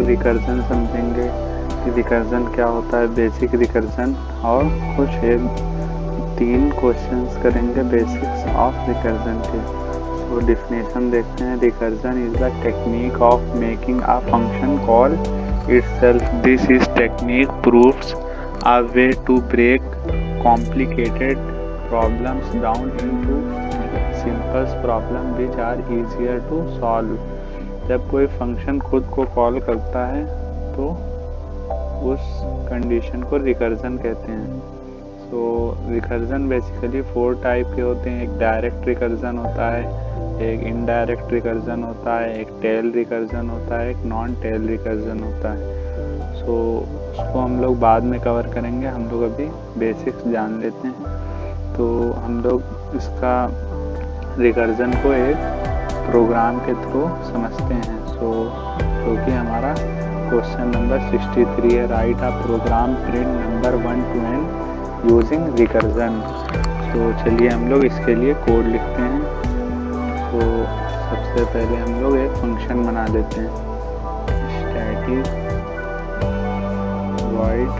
लोग रिकर्जन समझेंगे कि रिकर्जन क्या होता है, बेसिक रिकर्जन, और कुछ 3 क्वेश्चंस करेंगे बेसिक्स ऑफ रिकर्जन के। तो डिफिनेशन देखते हैं। Recursion is the technique of making a function call itself. This is technique proves a way to break complicated problems down into simple problems which are easier to solve. जब कोई function खुद को call करता है तो उस condition को recursion कहते हैं। सो रिकर्जन बेसिकली 4 टाइप के होते हैं। एक डायरेक्ट रिकर्जन होता है, एक इनडायरेक्ट रिकर्जन होता है, एक टेल रिकर्जन होता है, एक नॉन टेल रिकर्जन होता है। सो उसको हम लोग बाद में कवर करेंगे, हम लोग अभी बेसिक्स जान लेते हैं। तो हम लोग इसका रिकर्जन को एक प्रोग्राम के थ्रू समझते हैं। सो क्योंकि हमारा क्वेश्चन नंबर 63 है, write a program print number 1 to n using recursion. तो चलिए हम लोग इसके लिए कोड लिखते हैं। तो सबसे पहले हम लोग एक फंक्शन बना लेते हैं, स्टैटिक वॉइड।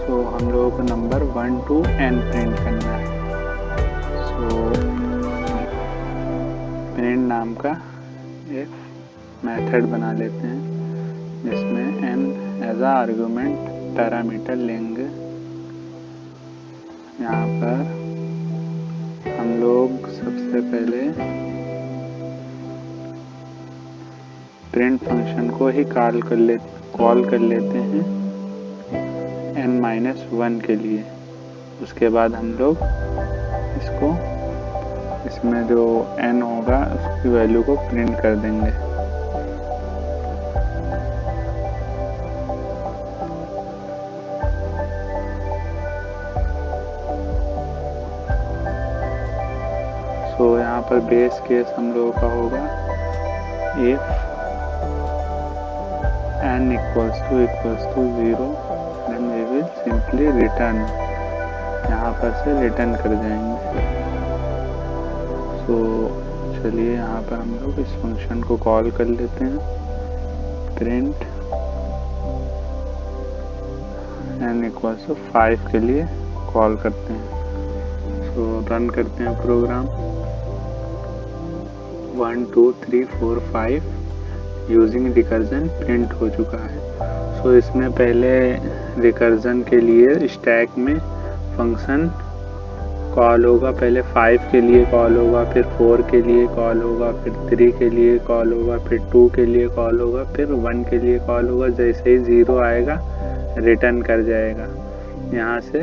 सो हम लोगों को नंबर 1 to n प्रिंट करना है। सो प्रिंट नाम का एक मेथड बना लेते हैं जिसमें n एज आ आर्गुमेंट पैरामीटर लेंगे। यहाँ पर हम लोग सबसे पहले प्रिंट फंक्शन को ही कॉल कर लेते हैं n-1 के लिए। उसके बाद हम लोग इसमें जो n होगा उसकी वैल्यू को प्रिंट कर देंगे। तो यहाँ पर बेस केस हम लोगों का होगा if n equals to 0 then we will simply return, यहाँ पर से रिटर्न कर जाएंगे। तो चलिए यहाँ पर हम लोग इस फंक्शन को कॉल कर लेते हैं, प्रिंट n equals to 5 के लिए कॉल करते हैं। तो रन करते हैं प्रोग्राम। 1 2 3 4 5 यूजिंग रिकर्जन प्रिंट हो चुका है। सो इसमें पहले रिकर्जन के लिए स्टैक में फंक्शन कॉल होगा। पहले 5 के लिए कॉल होगा, फिर 4 के लिए कॉल होगा, फिर 3 के लिए कॉल होगा, फिर 2 के लिए कॉल होगा, फिर 1 के लिए कॉल होगा। जैसे ही 0 आएगा रिटर्न कर जाएगा, यहाँ से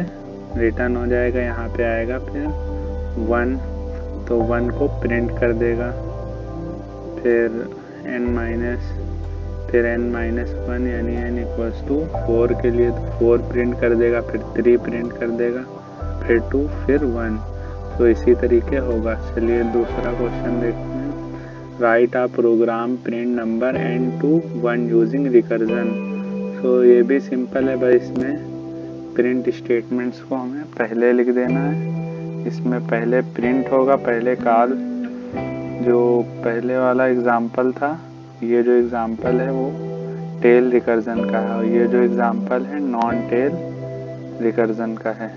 रिटर्न हो जाएगा, यहाँ पे आएगा फिर 1, तो 1 को प्रिंट कर देगा। फिर n-1 यानी n equals to 4 के लिए तो 4 प्रिंट कर देगा, फिर 3 प्रिंट कर देगा, फिर 2, फिर 1। तो इसी तरीके होगा। चलिए दूसरा क्वेश्चन देखते हैं, write a program print number n to 1 using recursion. So ये भी सिंपल है भाई। इसमें प्रिंट स्टेटमेंट्स को हमें पहले लिख देना है। इसमें पहले प्रिंट होगा, पहले कॉल जो पहले वाला एग्जाम्पल था, ये जो एग्जाम्पल है वो टेल रिकर्जन का है, और ये जो एग्जाम्पल है नॉन टेल रिकर्जन का है।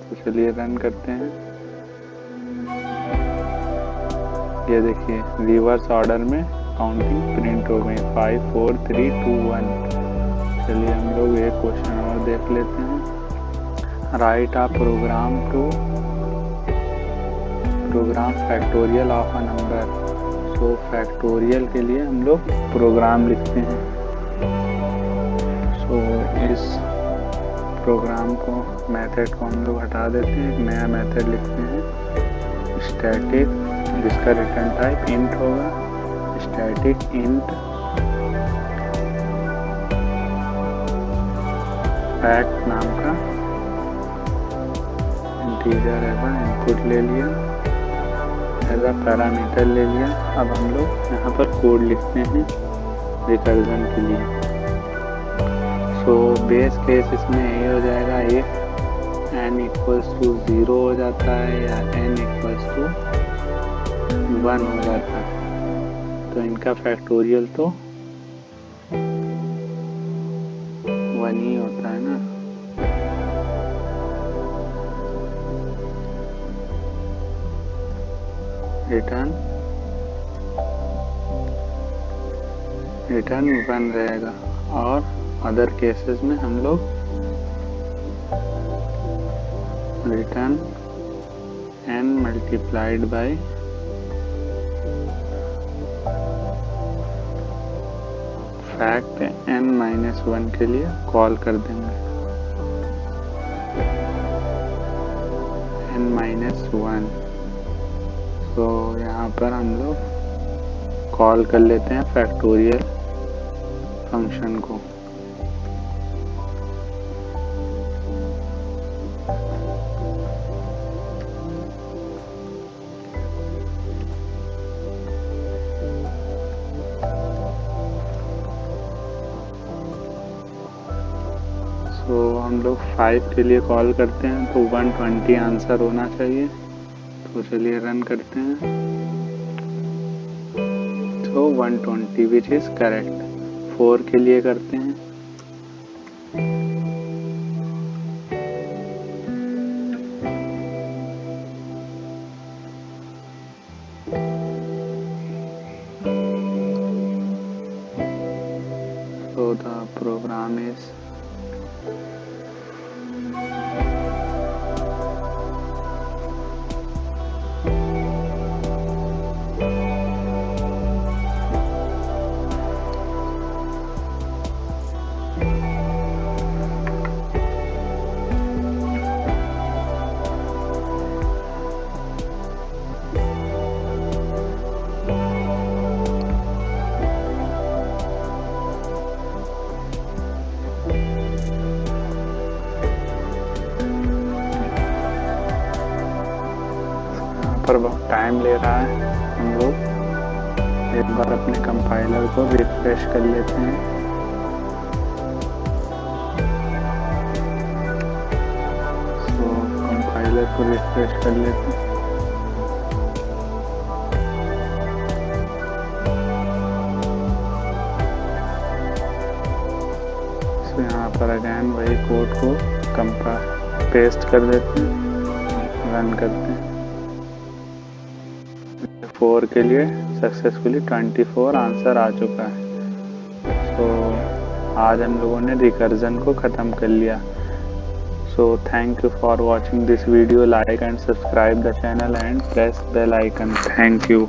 तो चलिए रन करते हैं। ये देखिए रिवर्स ऑर्डर में काउंटिंग प्रिंट हो गई, 5 4 3 2 1। चलिए हम लोग एक क्वेश्चन और देख लेते हैं, write a program factorial of a number. तो फैक्टोरियल के लिए हम लोग प्रोग्राम लिखते हैं। सो इस प्रोग्राम को मेथड को हम लोग हटा देते हैं, एक नया मेथड लिखते हैं, स्टैटिक, जिसका रिटर्न टाइप इंट होगा। स्टैटिक इंट फैक्ट नाम का इंटीजर ऐसा इनपुट ले लिया, ऐसा पैरामीटर ले लिया। अब हम लोग यहाँ पर कोड लिखते हैं रिकर्जन के लिए। सो बेस केस इसमें ये हो जाएगा, if n equals to 0 हो जाता है या n equals to 1 हो जाता है, तो इनका फैक्टोरियल तो 1 ही होता है ना। रिटर्न 1 रहेगा। और अदर केसेस में हम लोग return n multiplied by fact n-1 के लिए कॉल कर देंगे। n-1 तो यहाँ पर हम लोग कॉल कर लेते हैं फैक्टोरियल फंक्शन को। तो हम लोग 5 के लिए कॉल करते हैं तो 120 आंसर होना चाहिए। तो चलिए रन करते हैं। तो 120 विच इज करेक्ट। 4 के लिए करते हैं। So the program is पर बहुत टाइम ले रहा है। हम लोग एक बार अपने कंपाइलर को रिफ्रेश कर लेते हैं। तो कंपाइलर को रिफ्रेश कर लेते हैं। तो यहाँ पर अगेन वही कोड को पेस्ट कर देते हैं, रन करते हैं। 4 के लिए सक्सेसफुली 24 आंसर आ चुका है। तो आज हम लोगों ने रिकर्जन को ख़त्म कर लिया। So thank you for watching this video. Like and subscribe the channel and press bell icon. Thank you.